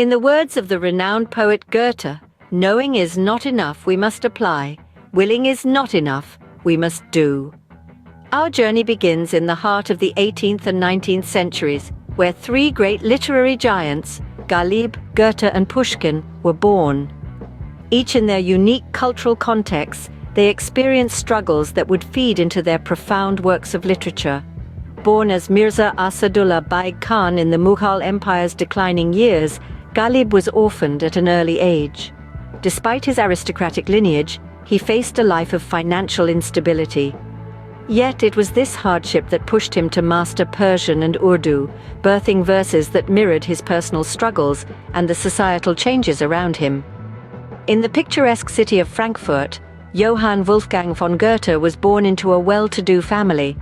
In the words of the renowned poet Goethe, knowing is not enough, we must apply. Willing is not enough, we must do. Our journey begins in the heart of the 18th and 19th centuries, where three great literary giants, Ghalib, Goethe and Pushkin, were born. Each in their unique cultural contexts, they experienced struggles that would feed into their profound works of literature. Born as Mirza Asadullah Baig Khan in the Mughal Empire's declining years, Ghalib was orphaned at an early age. Despite his aristocratic lineage, he faced a life of financial instability. Yet it was this hardship that pushed him to master Persian and Urdu, birthing verses that mirrored his personal struggles and the societal changes around him. In the picturesque city of Frankfurt, Johann Wolfgang von Goethe was born into a well-to-do family.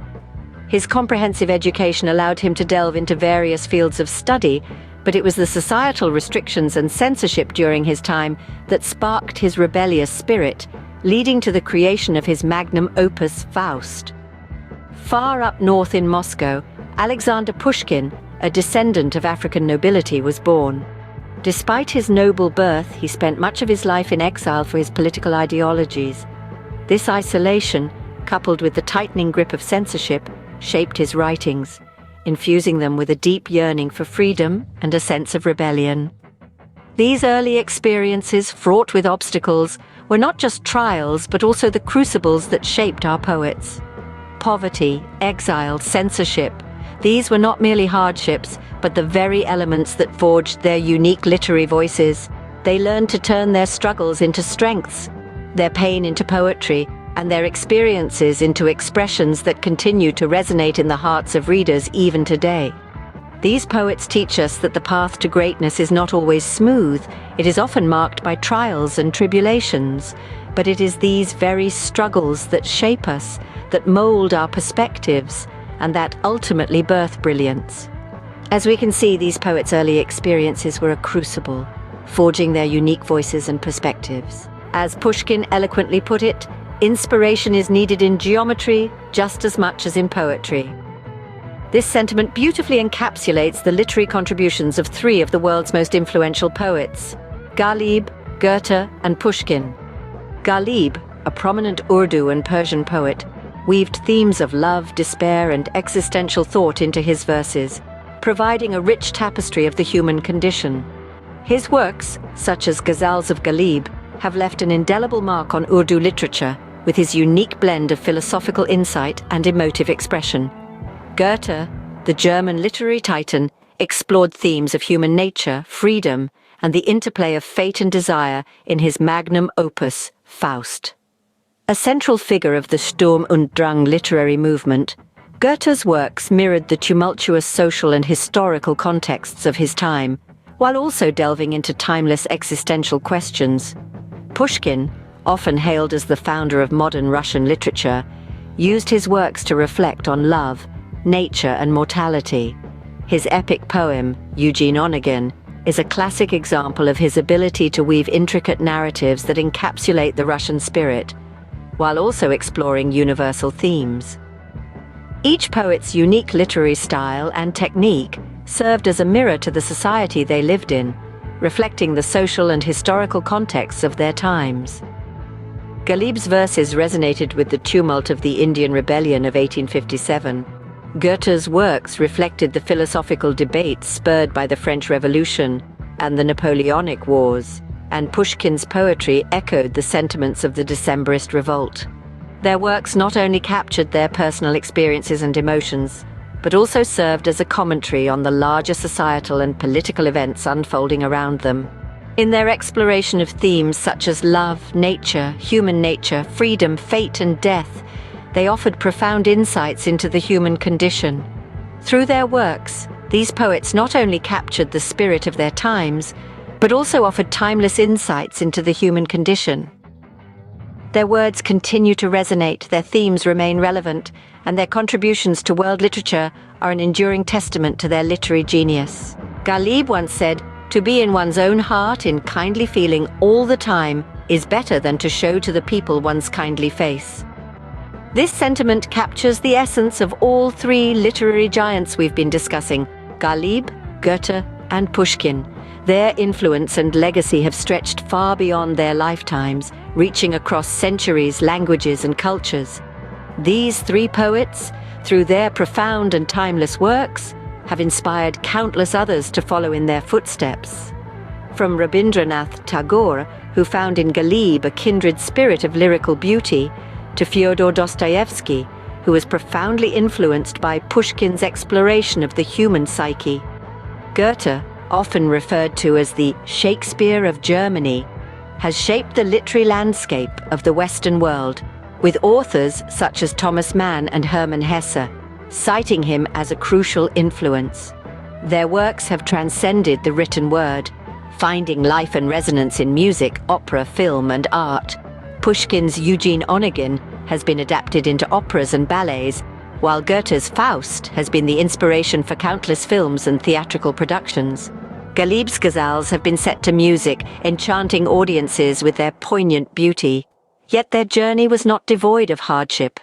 His comprehensive education allowed him to delve into various fields of study, but it was the societal restrictions and censorship during his time that sparked his rebellious spirit, leading to the creation of his magnum opus Faust. Far up north in Moscow, Alexander Pushkin, a descendant of African nobility, was born. Despite his noble birth, he spent much of his life in exile for his political ideologies. This isolation, coupled with the tightening grip of censorship, shaped his writings, infusing them with a deep yearning for freedom and a sense of rebellion. These early experiences, fraught with obstacles, were not just trials but also the crucibles that shaped our poets. Poverty, exile, censorship, these were not merely hardships, but the very elements that forged their unique literary voices. They learned to turn their struggles into strengths, their pain into poetry, and their experiences into expressions that continue to resonate in the hearts of readers even today. These poets teach us that the path to greatness is not always smooth. It is often marked by trials and tribulations, but it is these very struggles that shape us, that mold our perspectives, and that ultimately birth brilliance. As we can see, these poets' early experiences were a crucible, forging their unique voices and perspectives. As Pushkin eloquently put it, inspiration is needed in geometry just as much as in poetry. This sentiment beautifully encapsulates the literary contributions of three of the world's most influential poets, Ghalib, Goethe and Pushkin. Ghalib, a prominent Urdu and Persian poet, weaved themes of love, despair and existential thought into his verses, providing a rich tapestry of the human condition. His works, such as Ghazals of Ghalib, have left an indelible mark on Urdu literature with his unique blend of philosophical insight and emotive expression. Goethe, the German literary titan, explored themes of human nature, freedom, and the interplay of fate and desire in his magnum opus, Faust. A central figure of the Sturm und Drang literary movement, Goethe's works mirrored the tumultuous social and historical contexts of his time, while also delving into timeless existential questions. Pushkin, often hailed as the founder of modern Russian literature, used his works to reflect on love, nature and mortality. His epic poem, Eugene Onegin, is a classic example of his ability to weave intricate narratives that encapsulate the Russian spirit, while also exploring universal themes. Each poet's unique literary style and technique served as a mirror to the society they lived in, reflecting the social and historical contexts of their times. Ghalib's verses resonated with the tumult of the Indian Rebellion of 1857. Goethe's works reflected the philosophical debates spurred by the French Revolution and the Napoleonic Wars, and Pushkin's poetry echoed the sentiments of the Decembrist revolt. Their works not only captured their personal experiences and emotions, but also served as a commentary on the larger societal and political events unfolding around them. In their exploration of themes such as love, nature, human nature, freedom, fate and death, they offered profound insights into the human condition. Through their works, these poets not only captured the spirit of their times, but also offered timeless insights into the human condition. Their words continue to resonate, their themes remain relevant, and their contributions to world literature are an enduring testament to their literary genius. Ghalib once said, "To be in one's own heart in kindly feeling all the time is better than to show to the people one's kindly face." This sentiment captures the essence of all three literary giants we've been discussing, Ghalib, Goethe, and Pushkin. Their influence and legacy have stretched far beyond their lifetimes, reaching across centuries, languages, and cultures. These three poets, through their profound and timeless works, have inspired countless others to follow in their footsteps. From Rabindranath Tagore, who found in Ghalib a kindred spirit of lyrical beauty, to Fyodor Dostoevsky, who was profoundly influenced by Pushkin's exploration of the human psyche. Goethe, often referred to as the Shakespeare of Germany, has shaped the literary landscape of the Western world, with authors such as Thomas Mann and Hermann Hesse citing him as a crucial influence. Their works have transcended the written word, finding life and resonance in music, opera, film, and art. Pushkin's Eugene Onegin has been adapted into operas and ballets, while Goethe's Faust has been the inspiration for countless films and theatrical productions. Ghalib's ghazals have been set to music, enchanting audiences with their poignant beauty. Yet their journey was not devoid of hardship.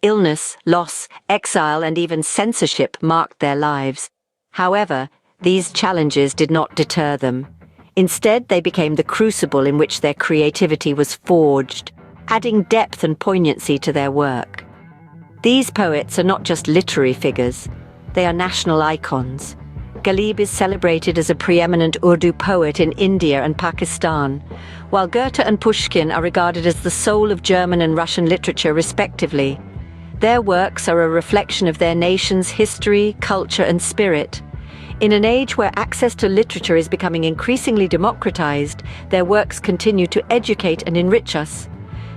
Illness, loss, exile, and even censorship marked their lives. However, these challenges did not deter them. Instead, they became the crucible in which their creativity was forged, adding depth and poignancy to their work. These poets are not just literary figures, they are national icons. Ghalib is celebrated as a preeminent Urdu poet in India and Pakistan, while Goethe and Pushkin are regarded as the soul of German and Russian literature respectively. Their works are a reflection of their nation's history, culture, and spirit. In an age where access to literature is becoming increasingly democratized, their works continue to educate and enrich us.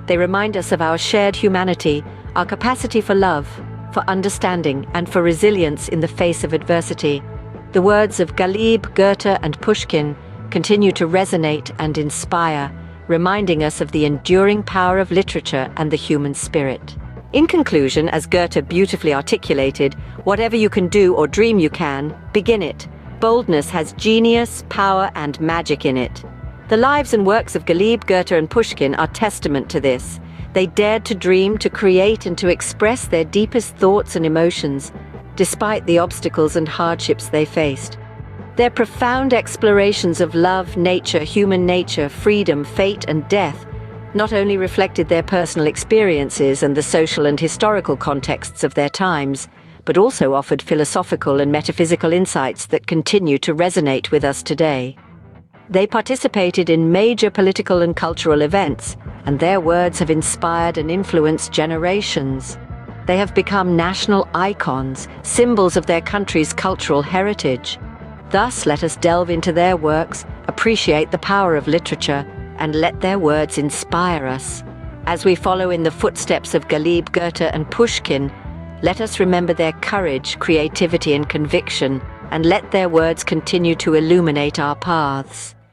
They remind us of our shared humanity, our capacity for love, for understanding, and for resilience in the face of adversity. The words of Ghalib, Goethe, and Pushkin continue to resonate and inspire, reminding us of the enduring power of literature and the human spirit. In conclusion, as Goethe beautifully articulated, whatever you can do or dream you can, begin it. Boldness has genius, power, and magic in it. The lives and works of Ghalib, Goethe, and Pushkin are testament to this. They dared to dream, to create, and to express their deepest thoughts and emotions, despite the obstacles and hardships they faced. Their profound explorations of love, nature, human nature, freedom, fate, and death not only reflected their personal experiences and the social and historical contexts of their times, but also offered philosophical and metaphysical insights that continue to resonate with us today. They participated in major political and cultural events, and their words have inspired and influenced generations. They have become national icons, symbols of their country's cultural heritage. Thus, let us delve into their works, appreciate the power of literature, and let their words inspire us. As we follow in the footsteps of Ghalib, Goethe, and Pushkin, let us remember their courage, creativity, and conviction, and let their words continue to illuminate our paths.